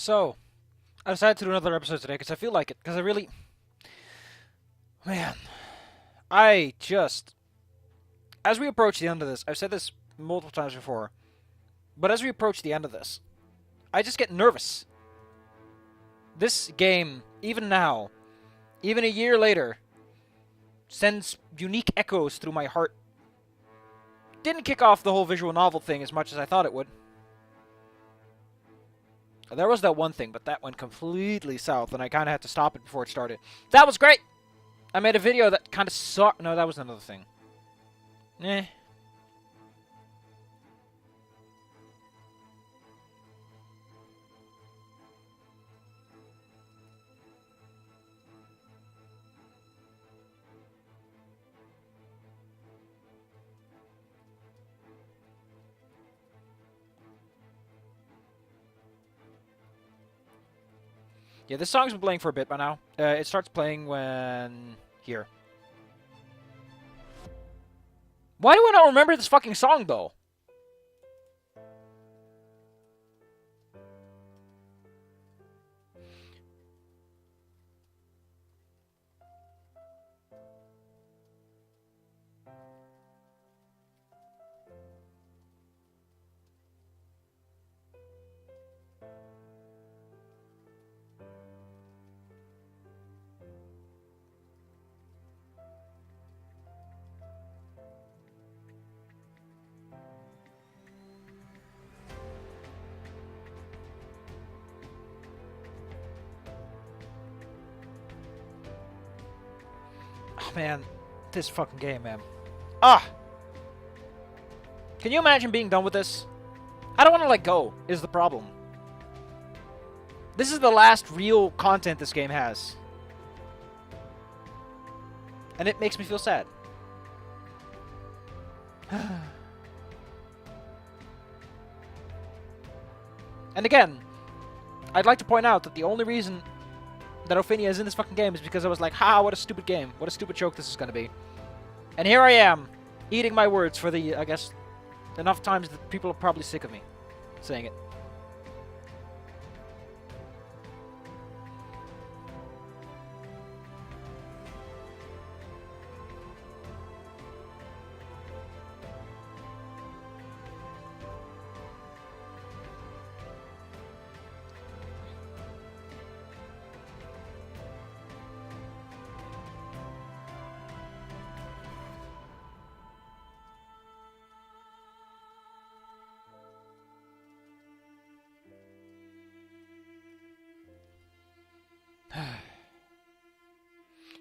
So, I decided to do another episode today because I feel like it. Because I really. Man. I just. As we approach the end of this, I've said this multiple times before, but as we approach the end of this, I just get nervous. This game, even now, even a year later, sends unique echoes through my heart. Didn't kick off the whole visual novel thing as much as I thought it would. There was that one thing, but that went completely south, and I kind of had to stop it before it started. That was great! I made a video that kind of sucked. No, that was another thing. Eh. Yeah, this song's been playing for a bit by now. It starts playing when... here. Why do I not remember this fucking song, though? Oh, man. This fucking game, man. Ah! Can you imagine being done with this? I don't want to let go, is the problem. This is the last real content this game has. And it makes me feel sad. And again, I'd like to point out that the only reason that Ophinia is in this fucking game is because I was like, ha, what a stupid game. What a stupid joke this is going to be. And here I am, eating my words for the, I guess, enough times that people are probably sick of me saying it.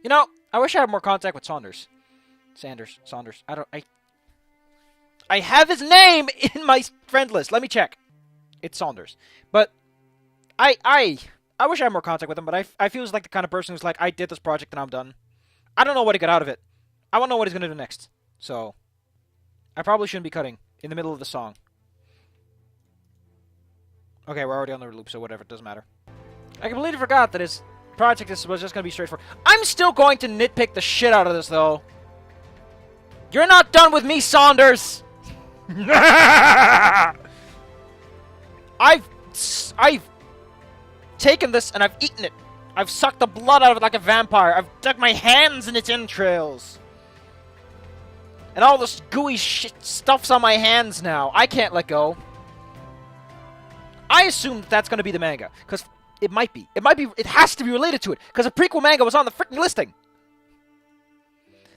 You know, I wish I had more contact with Saunders. Saunders. I have his name in my friend list. Let me check. It's Saunders. But I wish I had more contact with him, but I feel like the kind of person who's like, I did this project and I'm done. I don't know what he got out of it. I want to know what he's going to do next. So, I probably shouldn't be cutting in the middle of the song. Okay, we're already on the loop, so whatever, it doesn't matter. I completely forgot that his project was just going to be straightforward. I'm still going to nitpick the shit out of this, though. You're not done with me, Saunders! I've taken this and I've eaten it. I've sucked the blood out of it like a vampire. I've dug my hands in its entrails. And all this gooey shit stuff's on my hands now. I can't let go. I assume that that's going to be the manga, because it might be. It has to be related to it, because a prequel manga was on the freaking listing.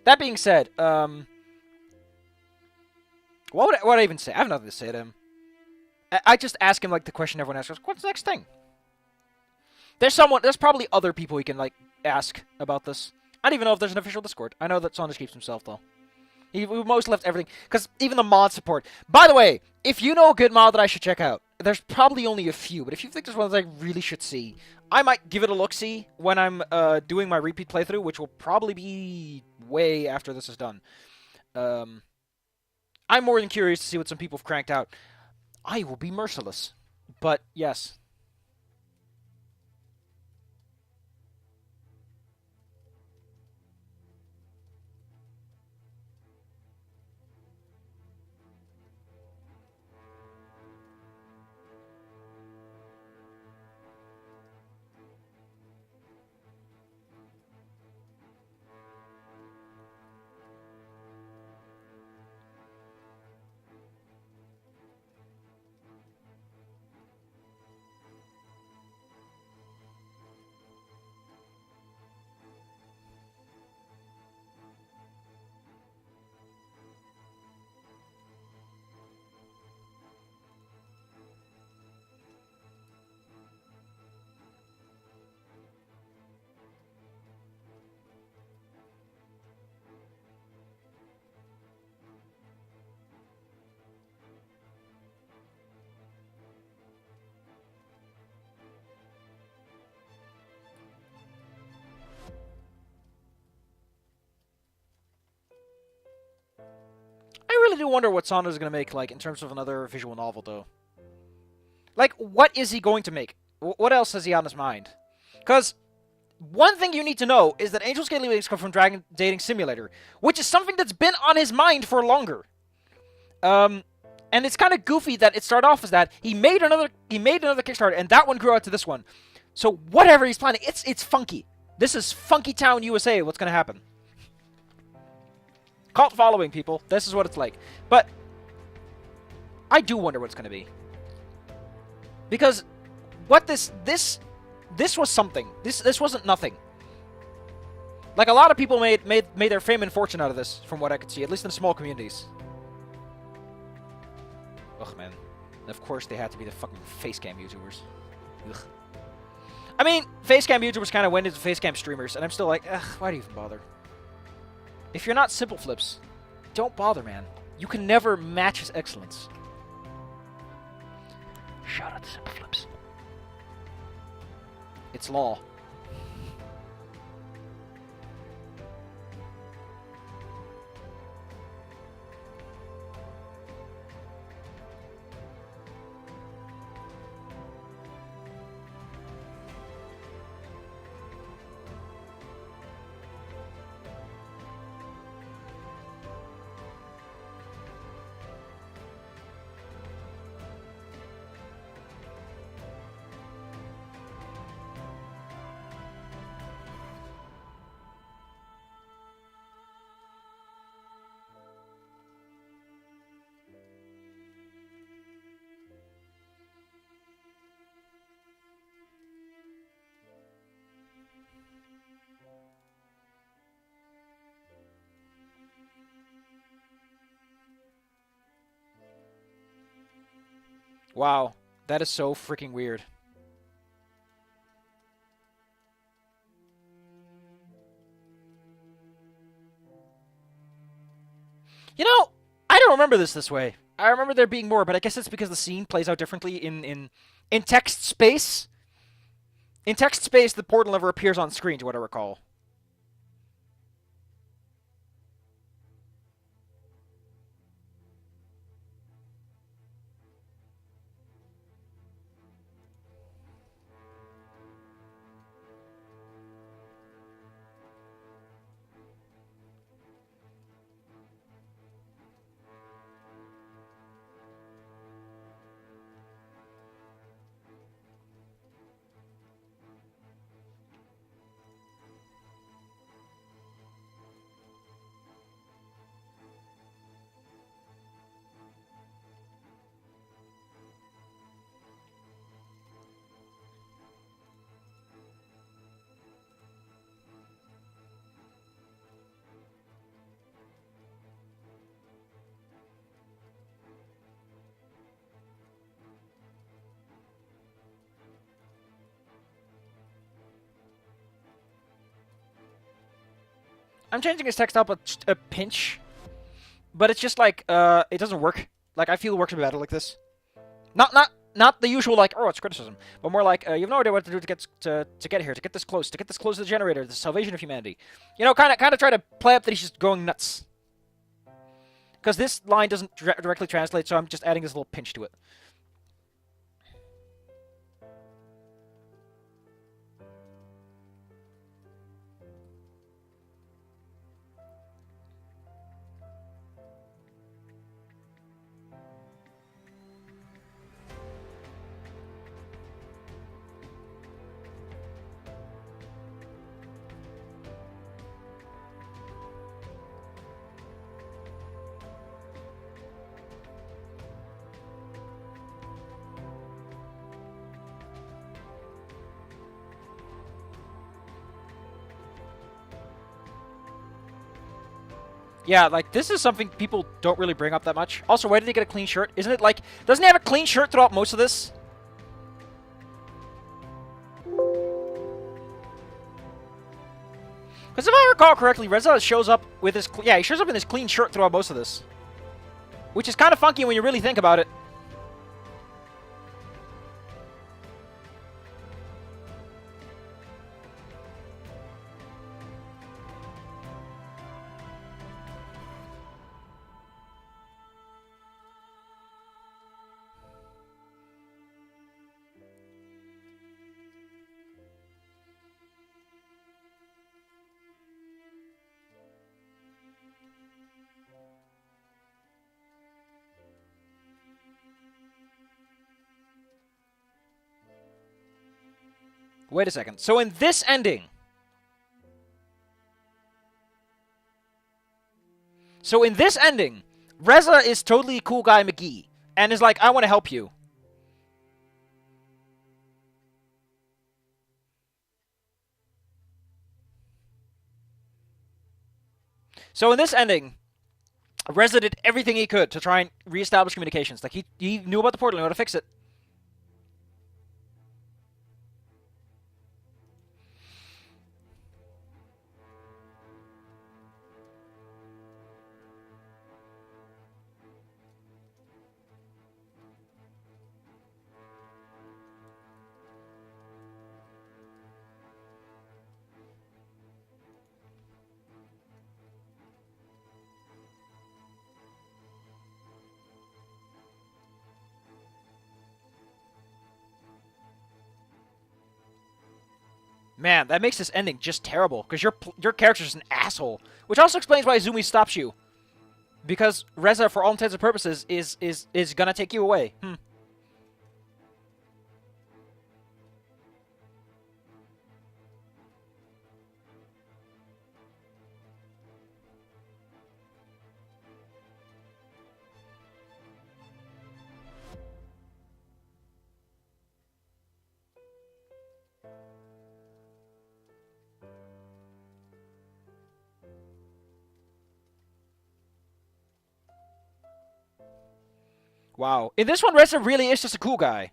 That being said, what would I even say? I have nothing to say to him. I just ask him, like, the question everyone asks, what's the next thing? There's probably other people he can, like, ask about this. I don't even know if there's an official Discord. I know that Saunders keeps himself, though. We most left everything, because even the mod support. By the way, if you know a good mod that I should check out, there's probably only a few, but if you think there's one that I really should see, I might give it a look-see when I'm doing my repeat playthrough, which will probably be way after this is done. I'm more than curious to see what some people have cranked out. I will be merciless. But, yes. do wonder what Sanda is going to make, like, in terms of another visual novel, though. Like, what is he going to make? What else has he on his mind? Because one thing you need to know is that Angel Scaly Wings come from Dragon Dating Simulator, which is something that's been on his mind for longer. And it's kind of goofy that it started off as that. He made another Kickstarter, and that one grew out to this one. So whatever he's planning, it's funky. This is Funky Town, USA. What's going to happen? Cult following, people. This is what it's like. But I do wonder what it's going to be. Because what this was something. This wasn't nothing. Like, a lot of people made their fame and fortune out of this, from what I could see, at least in small communities. Ugh, man. And of course they had to be the fucking facecam YouTubers. Ugh. I mean, facecam YouTubers kind of went into facecam streamers, and I'm still like, ugh, why do you even bother? If you're not Simple Flips, don't bother, man. You can never match his excellence. Shout out to Simple Flips. It's law. Wow, that is so freaking weird. You know, I don't remember this way. I remember there being more, but I guess it's because the scene plays out differently in text space. In text space, the portal never appears on screen, to what I recall. I'm changing his text up a pinch, but it's just like, it doesn't work. Like, I feel it works better like this. Not the usual, like, oh, it's criticism, but more like, you have no idea what to do to get here, to get this close to the generator, the salvation of humanity. You know, kind of try to play up that he's just going nuts. Because this line doesn't directly translate, so I'm just adding this little pinch to it. Yeah, like, this is something people don't really bring up that much. Also, why did he get a clean shirt? Isn't it like... Doesn't he have a clean shirt throughout most of this? Because if I recall correctly, Reza shows up with his... Yeah, he shows up in his clean shirt throughout most of this. Which is kind of funky when you really think about it. Wait a second. So in this ending... Reza is totally cool guy McGee. And is like, I want to help you. So in this ending, Reza did everything he could to try and reestablish communications. Like, he knew about the portal, he knew how to fix it. Man, that makes this ending just terrible, because your character's an asshole. Which also explains why Izumi stops you. Because Reza, for all intents and purposes, is gonna take you away. Wow. In this one, Reza really is just a cool guy.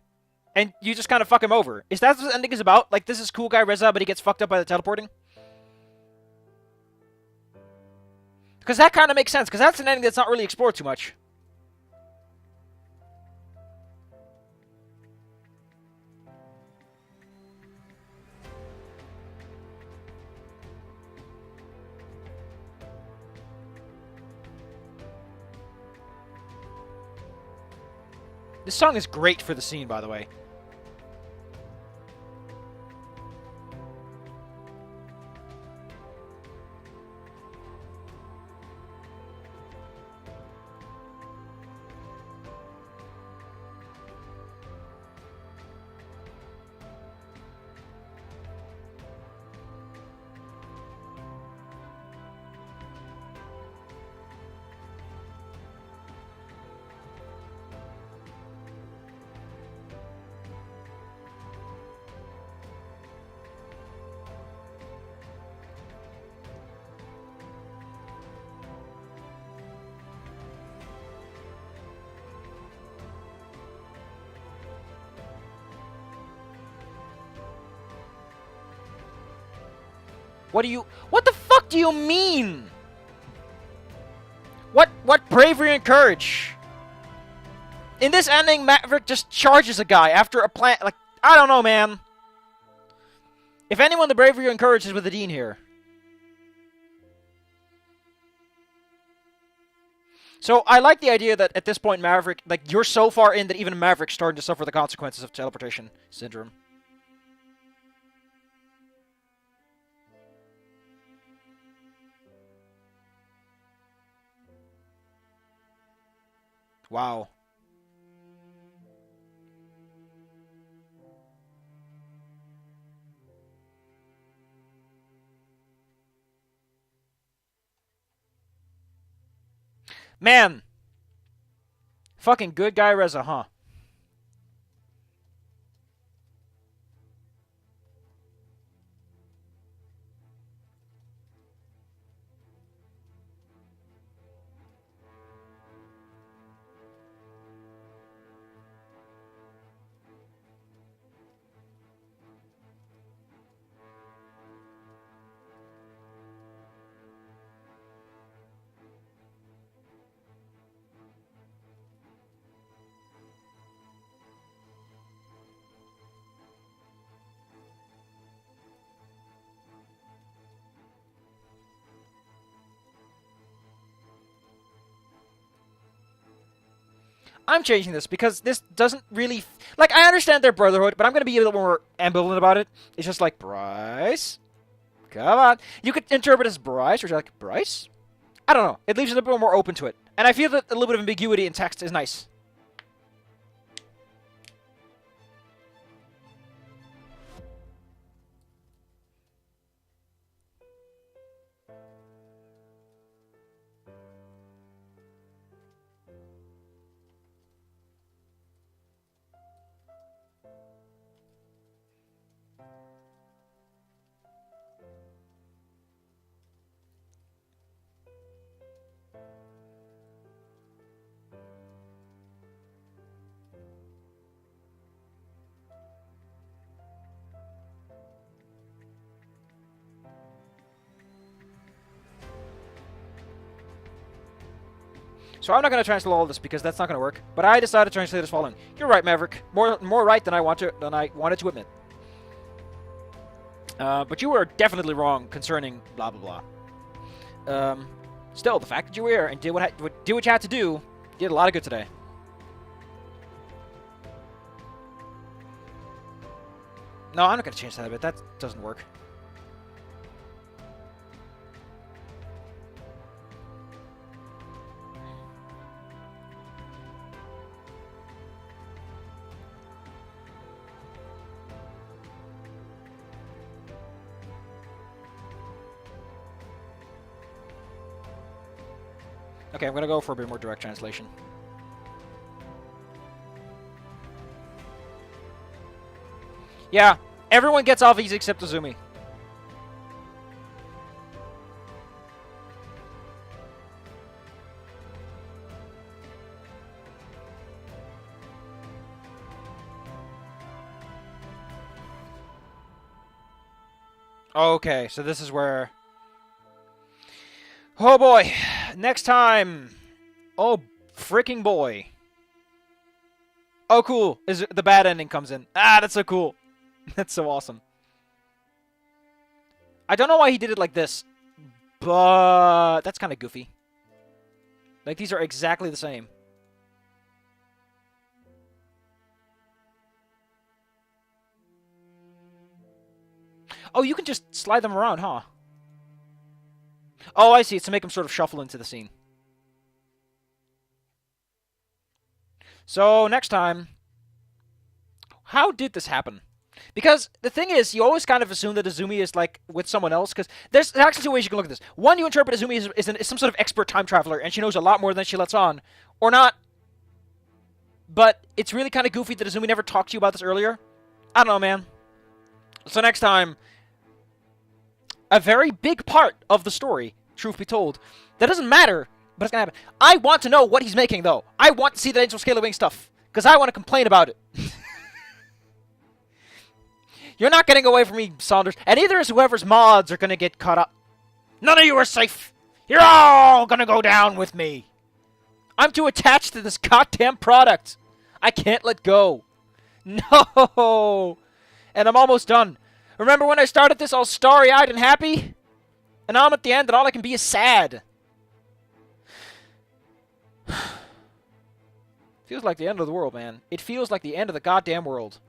And you just kind of fuck him over. Is that what the ending is about? Like, this is cool guy Reza, but he gets fucked up by the teleporting? Because that kind of makes sense, because that's an ending that's not really explored too much. This song is great for the scene, by the way. What the fuck do you mean? What bravery and courage? In this ending, Maverick just charges a guy after a plan. Like, I don't know, man. If anyone, the bravery and courage is with the Dean here. So I like the idea that at this point, Maverick, like, you're so far in that even Maverick's starting to suffer the consequences of teleportation syndrome. Wow. Man. Fucking good guy Reza, huh? I'm changing this because this doesn't really... Like, I understand their brotherhood, but I'm going to be a little more ambivalent about it. It's just like, Bryce? Come on. You could interpret it as Bryce, or you're like, Bryce? I don't know. It leaves you a little bit more open to it. And I feel that a little bit of ambiguity in text is nice. So I'm not going to translate all this because that's not going to work. But I decided to translate as following. You're right, Maverick. More right than I wanted to admit. But you were definitely wrong concerning blah blah blah. Still, the fact that you were here and did what you had to do did a lot of good today. No, I'm not going to change that a bit. That doesn't work. Okay, I'm going to go for a bit more direct translation. Yeah, everyone gets off easy except Azumi. Okay, so this is where... Oh boy, next time. Oh, freaking boy. Oh, cool. The bad ending comes in. Ah, that's so cool. That's so awesome. I don't know why he did it like this, but that's kind of goofy. Like, these are exactly the same. Oh, you can just slide them around, huh? Oh, I see. It's to make them sort of shuffle into the scene. So, next time... How did this happen? Because the thing is, you always kind of assume that Azumi is, like, with someone else, because there's actually two ways you can look at this. One, you interpret Azumi is some sort of expert time traveler, and she knows a lot more than she lets on. Or not. But it's really kind of goofy that Azumi never talked to you about this earlier. I don't know, man. So next time... A very big part of the story, truth be told, that doesn't matter, but it's gonna happen. I want to know what he's making, though. I want to see the Angel Scaly Wing stuff, because I want to complain about it. You're not getting away from me, Saunders, and neither is whoever's mods are gonna get caught up. None of you are safe. You're all gonna go down with me. I'm too attached to this goddamn product. I can't let go. No. And I'm almost done. Remember when I started this all starry-eyed and happy? And now I'm at the end and all I can be is sad. Feels like the end of the world, man. It feels like the end of the goddamn world.